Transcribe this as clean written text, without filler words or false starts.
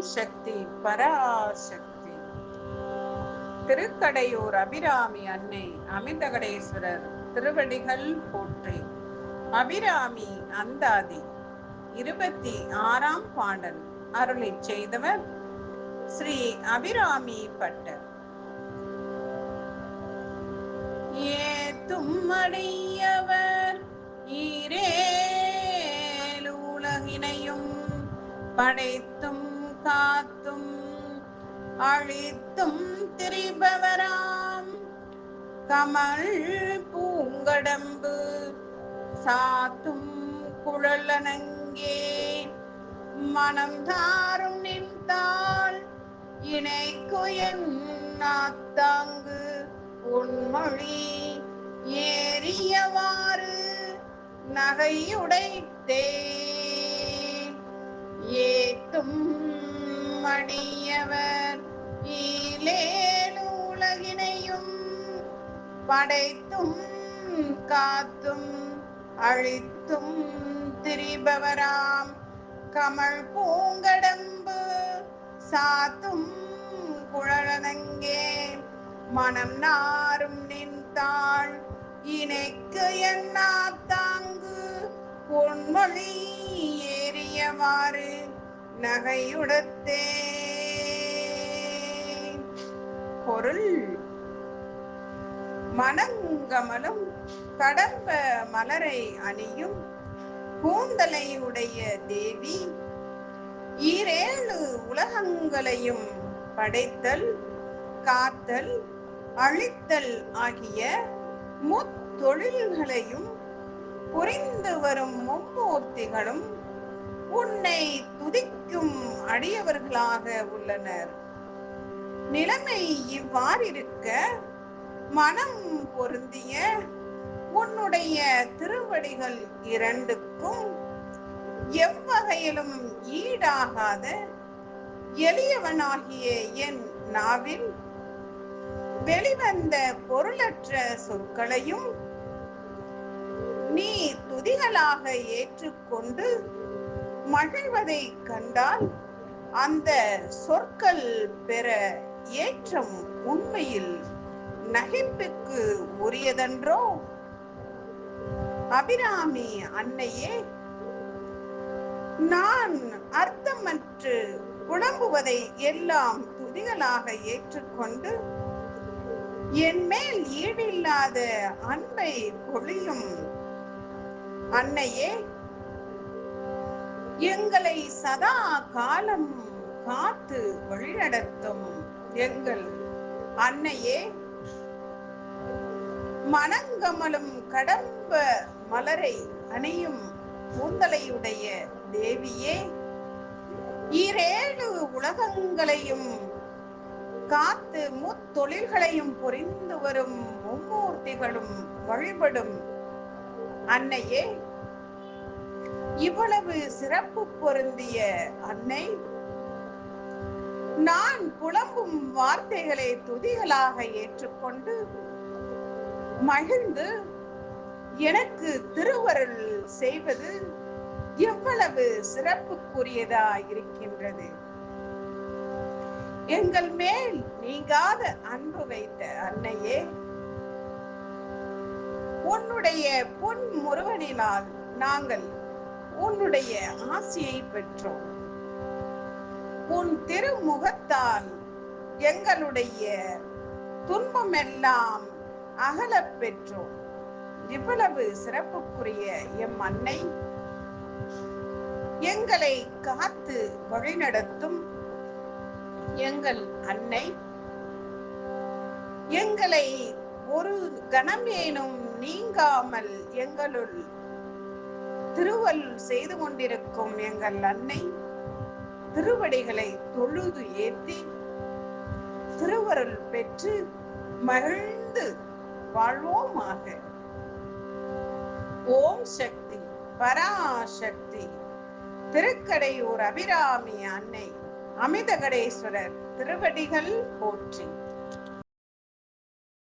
சக்தி பராசக்தி. திருக்கடையூர் அபிராமி அன்னை அமிர்தகடேஸ்வரர் திருவடிகள் போற்றி. அபிராமி அந்தாதி 26ஆம் பாடல். அருளிச் செய்தவர் ஸ்ரீ அபிராமி பட்டர். ஏத்தும் அடியவர் ஈரேலுலகினையும் படைத்தும் காத்தும் அழித்தும் திரிபவராம் கமல் பூங்கடம்பு சாத்தும் குழலனங்கே மனம் தாரும் நின்றாள் இணைக்குயன் நாத்தாங்கு உன்மொழி ஏறியவாறு நகையுடைத்தே ஏத்தும் அடியவர் ஈலேலுலகினையும் படைத்தும் காத்தும் அழித்தும் திரிபவராம் கமல் பூங்கடம்பு சாத்தும் குழலனங்கே மனம் நாரும் நின்றாள் இணைக்கு என்னா தாங்கு பொன்மொழி ஏறியவாறு நகையுடத்தே. பொருள்: மணங்கமலும் கடம்ப மலரை அணியும் கூந்தலை உடைய தேவி ஈரேழு உலகங்களையும் படைத்தல், காத்தல், அழித்தல் ஆகிய முத்தொழில்களையும் புரிந்து வரும் மும்மூர்த்திகளும் உன்னை துதிக்கும் அடியவர்களாக உள்ளனர். நிலைமை இவ்வாறிருக்க மனம் பொருந்திய உன்னுடைய திருவடிகள் இரண்டுக்கும் எவ்வகையிலும் ஈடாகாத எளியவனாகிய என் நாவில் வெளிவந்த பொருளற்ற சொற்களையும் நீ துதிகளாக ஏற்றுக்கொண்டு மகிழ்வதை கண்டால் அந்த சொற்கள் பெற ஏற்றம் உண்மையில் நகைப்புக்கு உரியதன்றோ? அபிராமி அன்னையே, நான் அர்த்தமற்று புலம்புவதை எல்லாம் துதிகளாக ஏற்றுக்கொண்டு என் மேல் ஈடில்லாத அன்பை பொழியும் அன்னையே, எங்களை சதா காலம் காத்து வழிநடத்தும் எங்கள் அன்னையே, மணங்கமலும் கடம்ப மலரை அணியும் கூந்தலையுடைய தேவியே, ஈரேழு உலகங்களையும் காத்து முத்தொழில்களையும் புரிந்து வரும் மும்மூர்த்திகளும் வழிபடும் அன்னையே, இவ்வளவு சிறப்பு பொருந்திய அன்னை, நான் புலம்பும் வார்த்தைகளை துதிகளாக ஏற்றுக்கொண்டு மகிழ்ந்து எனக்கு திருவருள் செய்வது எவ்வளவு சிறப்புக்குரியதாயிருக்கின்றது. எங்கள் மேல் நீங்காத அன்பு வைத்த அன்னையே, உன்னுடைய பொன் முருகனினால் நாங்கள் உன்னுடைய ஆசியை பெற்றோம். உன் திருமுகத்தால் எங்களுடைய துன்பமெல்லாம் அகலப் பெற்றோம். இவ்வளவு சிறப்புக்குரிய எம் அன்னை, எங்களை காத்து வழிநடத்தும் எங்கள் அன்னை, எங்களை ஒரு கணமேனும் நீங்காமல் எங்களுள் திருவருள் செய்து கொண்டிருக்கும் எங்கள் அன்னை திருவடிகளை தொழுது ஏற்றி திருவருள் பெற்று மகிழ்ந்து வாழ்வோமாக. ஓம் சக்தி பராசக்தி. திருக்கடையூர் அபிராமி அன்னை அமிர்தகடேஸ்வரர் திருவடிகள் போற்றி.